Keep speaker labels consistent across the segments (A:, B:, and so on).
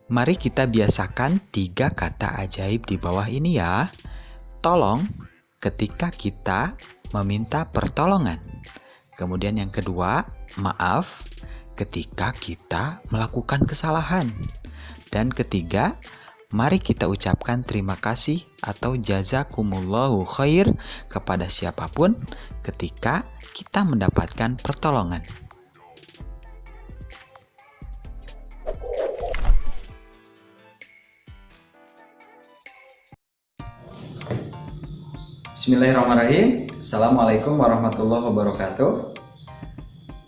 A: Mari kita biasakan 3 kata ajaib di bawah ini ya. Tolong ketika kita meminta pertolongan. Kemudian yang kedua, maaf ketika kita melakukan kesalahan. Dan ketiga, mari kita ucapkan terima kasih atau jazakumullahu khair kepada siapapun ketika kita mendapatkan pertolongan.
B: Bismillahirrahmanirrahim. Assalamualaikum warahmatullahi wabarakatuh.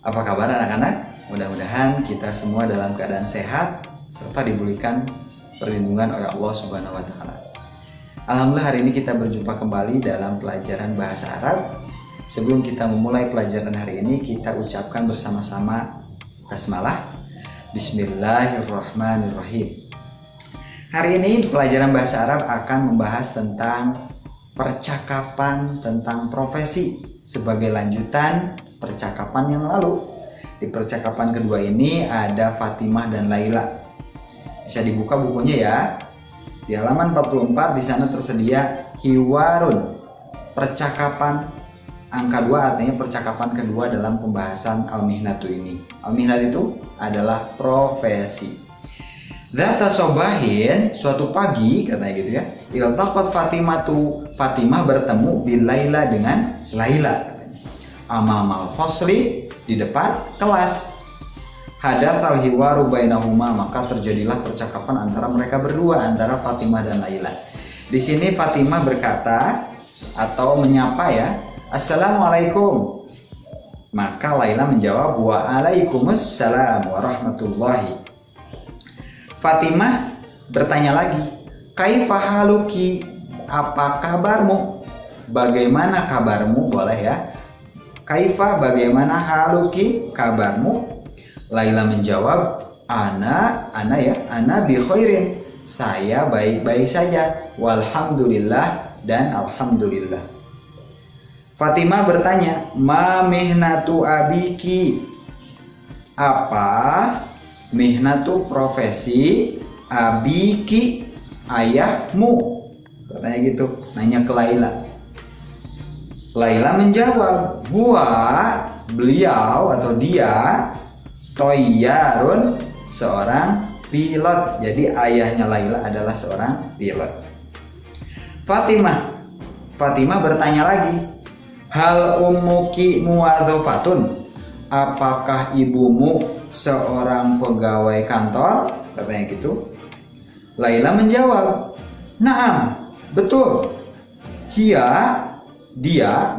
B: Apa kabar anak-anak? Mudah-mudahan kita semua dalam keadaan sehat serta diberikan perlindungan oleh Allah Subhanahu wa taala. Alhamdulillah, hari ini kita berjumpa kembali dalam pelajaran bahasa Arab. Sebelum kita memulai pelajaran hari ini, kita ucapkan bersama-sama basmalah. Bismillahirrahmanirrahim. Hari ini pelajaran bahasa Arab akan membahas tentang percakapan tentang profesi sebagai lanjutan percakapan yang lalu. Di percakapan kedua ini ada Fatimah dan Laila. Bisa dibuka bukunya ya. Di halaman 44 di sana tersedia hiwarun. Percakapan angka 2 artinya percakapan kedua dalam pembahasan al-mihnatu ini. Al-mihnat itu adalah profesi. Dzata sobahin, suatu pagi katanya gitu ya. Iltaqat Fatimah bertemu bil Laila dengan Laila katanya. Amamal fasli, di depan kelas. Hadatsal hiwaru bainahuma, maka terjadilah percakapan antara mereka berdua, antara Fatimah dan Laila. Di sini Fatimah berkata atau menyapa ya, Assalamualaikum. Maka Laila menjawab, Waalaikumsalam warahmatullahi. Fatimah bertanya lagi, Kaifa haluki, apa kabarmu? Bagaimana kabarmu? Boleh ya. Kaifa, bagaimana, haluki, kabarmu? Laila menjawab, Ana bi khairin, saya baik-baik saja. Walhamdulillah, dan alhamdulillah. Fatimah bertanya, Ma mihnatu abiki, apa mihnatu profesi abiki ayahmu, katanya gitu, nanya ke Laila. Laila menjawab, beliau atau dia toyarun, seorang pilot. Jadi ayahnya Laila adalah seorang pilot. Fatimah bertanya lagi, hal ummuki muwadzafatun, apakah ibumu seorang pegawai kantor? Katanya gitu. Laila menjawab, Naam, betul.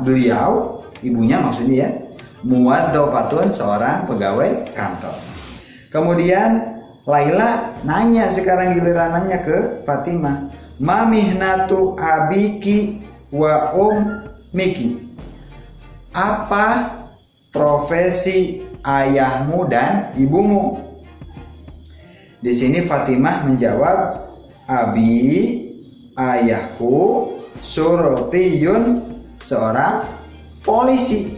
B: Beliau, ibunya maksudnya ya, muwadzafatun, seorang pegawai kantor. Kemudian Laila nanya, sekarang giliran nanya ke Fatimah, Ma mihnatu abiki wa ummiki, apa profesi ayahmu dan ibumu? Di sini Fatimah menjawab, Abi, ayahku, surtiyun, seorang polisi.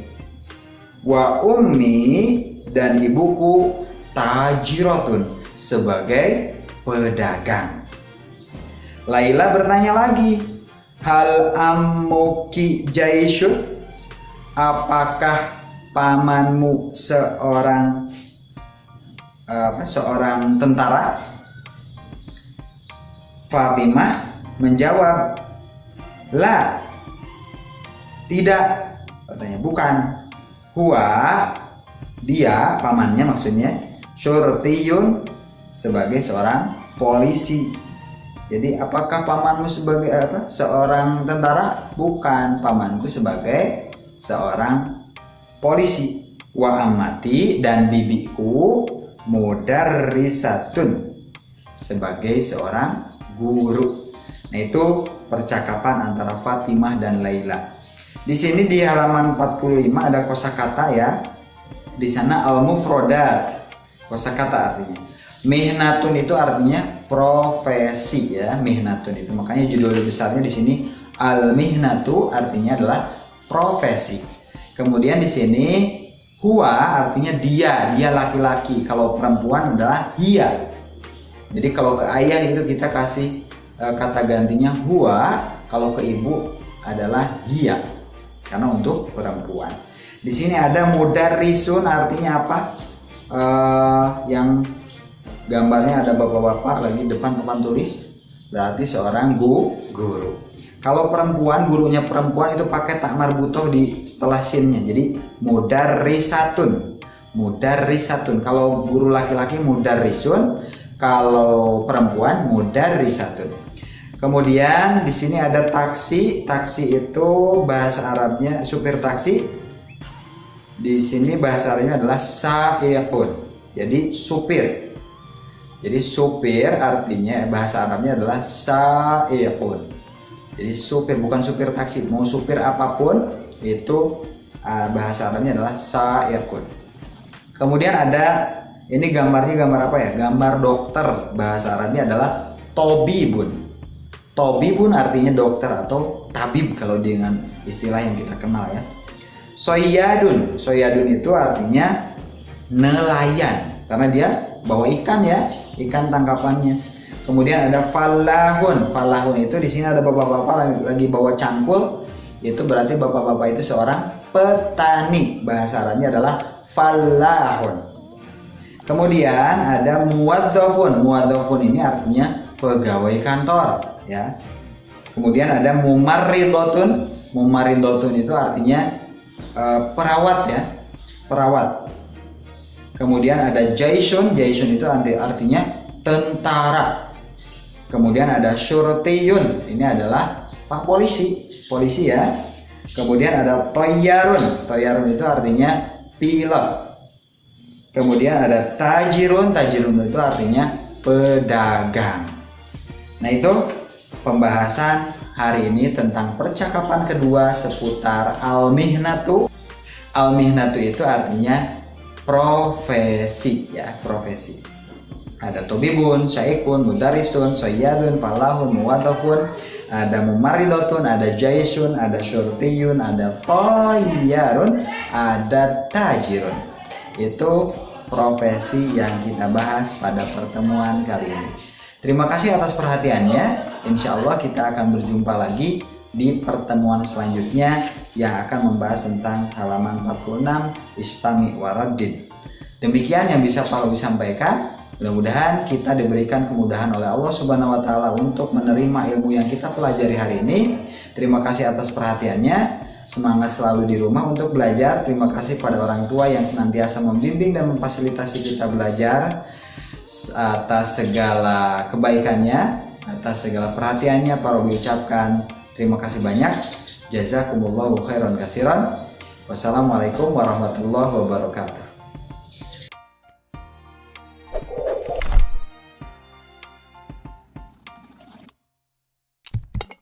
B: Wa ummi, dan ibuku, tajiratun, sebagai pedagang. Laila bertanya lagi, hal ammuki jaisyun, apakah pamanmu seorang tentara? Fatimah menjawab, La, tidak, katanya bukan. Huwa, dia, pamannya maksudnya, syurtiyun, sebagai seorang polisi. Jadi apakah pamanmu sebagai seorang tentara? Bukan, pamanku sebagai seorang polisi. Wa ammati, dan bibiku, mudarrisatun, sebagai seorang guru. Nah, itu percakapan antara Fatimah dan Laila. Di sini di halaman 45 ada kosakata ya. Di sana al-mufrodat, kosakata artinya. Mihnatun itu artinya profesi ya, mihnatun itu. Makanya judul besarnya di sini al-mihnatu, artinya adalah profesi. Kemudian di sini huwa artinya dia laki-laki. Kalau perempuan adalah hiya. Jadi kalau ke ayah itu kita kasih kata gantinya huwa, kalau ke ibu adalah hiya, karena untuk perempuan. Di sini ada mudarrisun, artinya apa? Yang gambarnya ada bapak-bapak lagi depan papan tulis, berarti seorang guru. Kalau perempuan, gurunya perempuan itu pakai tak marbutoh di setelah sinnya, jadi mudarrisatun. Kalau guru laki-laki mudarrisun, kalau perempuan mudarrisatun. Kemudian di sini ada taksi. Taksi itu bahasa Arabnya supir taksi. Di sini bahasa Arabnya adalah sa'iqun. Jadi supir. Jadi supir artinya bahasa Arabnya adalah sa'iqun. Jadi supir, bukan supir taksi. Mau supir apapun itu bahasa Arabnya adalah sa'iqun. Kemudian ada ini gambarnya, gambar apa ya? Gambar dokter. Bahasa Arabnya adalah tobibun. Tobibun artinya dokter atau tabib kalau dengan istilah yang kita kenal ya. Soyadun. Soyadun itu artinya nelayan karena dia bawa ikan ya, ikan tangkapannya. Kemudian ada falahun. Falahun itu di sini ada bapak-bapak lagi bawa cangkul. Itu berarti bapak-bapak itu seorang petani. Bahasa Arabnya adalah falahun. Kemudian ada muwadzafun. Muwadzafun ini artinya pegawai kantor ya. Kemudian ada mumarridotun. Mumarridotun itu artinya perawat ya, perawat. Kemudian ada jaisun. Jaisun itu artinya tentara. Kemudian ada syurtiyun, ini adalah pak polisi ya. Kemudian ada toyarun. Toyarun itu artinya pilot. Kemudian ada tajirun. Tajirun itu artinya pedagang. Nah, itu pembahasan hari ini tentang percakapan kedua seputar al-mihnatu. Al-mihnatu itu artinya profesi ya, profesi. Ada tobibun, syaikun, mudarisun, soyadun, falahun, muwadafun, ada mumaridotun, ada jaisun, ada syurtiyun, ada toyarun, ada tajirun. Itu profesi yang kita bahas pada pertemuan kali ini. Terima kasih atas perhatiannya. Insya Allah kita akan berjumpa lagi di pertemuan selanjutnya yang akan membahas tentang halaman 46 Istami Waraddin. Demikian yang bisa Pak Robi sampaikan. Mudah-mudahan kita diberikan kemudahan oleh Allah Subhanahu wa Ta'ala untuk menerima ilmu yang kita pelajari hari ini. Terima kasih atas perhatiannya. Semangat selalu di rumah untuk belajar. Terima kasih pada orang tua yang senantiasa membimbing dan memfasilitasi kita belajar. Atas segala kebaikannya, atas segala perhatiannya, Pak Robi ucapkan terima kasih banyak. Jazakumullahu khairan katsiran. Wassalamualaikum warahmatullahi wabarakatuh.